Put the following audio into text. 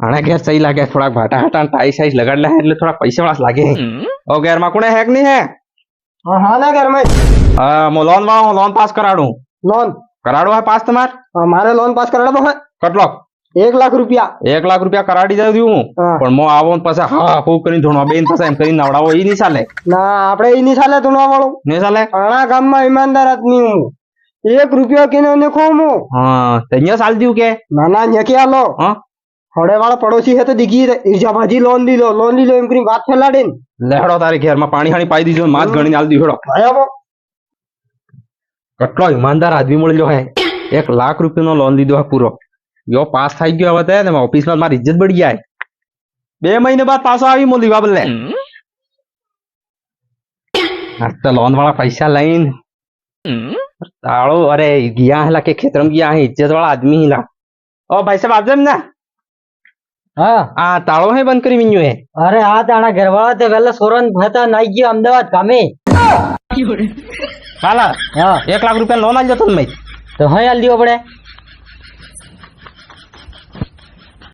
આને ઘેર સહી લાગે થોડા ભાટા હાટા ટાઈ સાઈઝ લગાડ લે એટલે થોડા પૈસા વાળા લાગે ઓ ઘેર માં કોને હેક નહીં હે હા ના ઘર में હા મો લોન વાળો લોન પાસ કરાડું लोन કરાડો હે પાસ તમાર हमारे लोन पास कराना तो है કેટલો 1 लाख रुपया 1 લાખ રૂપિયા કરાડી દઉં હું હા. પણ મો આવો ને પછી હા ખૂબ કરીને ધોણવા બેન પછી એમ કરીને નવડાવો ઈ નહીં ચાલે ना आपड़े ई नहीं साले धुनवा वालो નહીં ચાલે आना गाम में ईमानदार आदमी हूँ 1 रुपया किने ने खो मु હા તો અહીંયા ચાલ દઉં કે ना ना न्यकी आलो હા हड़े वाला पड़ोसी है तो दिखी ईर्जा भाजी लोन ली लो एम करी बात फैलाड़े લેહડો તારી ઘેરમાં પાણી હાણી પાઈ દીધું માથ ગણીને આલ દીધો आया वो કેટલો ઈમાનદાર આદમી મળ્યો હે 1 લાખ રૂપિયાનો લોન લીધો હે પૂરો યો પાસ થઈ ગયો હવે તે ને ઓફિસમાં મારી ઇજ્જત બળી જાય 2 મહિને બાદ પાછો આવી મો લીવા બદલે આ તો લોન વાળા પૈસા લઈને તાળો અરે ગયા હેલા કે ખેતરમ ગયા હે ઇજ્જત वाला आदमी हिला ओ भाई साहब आजम ना हाँ आ ताळो है बंद करी मिन्यू है अरे हाँ ताना घरवाला ते वेला सोरन भता नाई गयो अहमदाबाद कामे हाला हाँ 1 लाख रुपया लोन आल जतो मैं तो हाँ आल दियो पड़े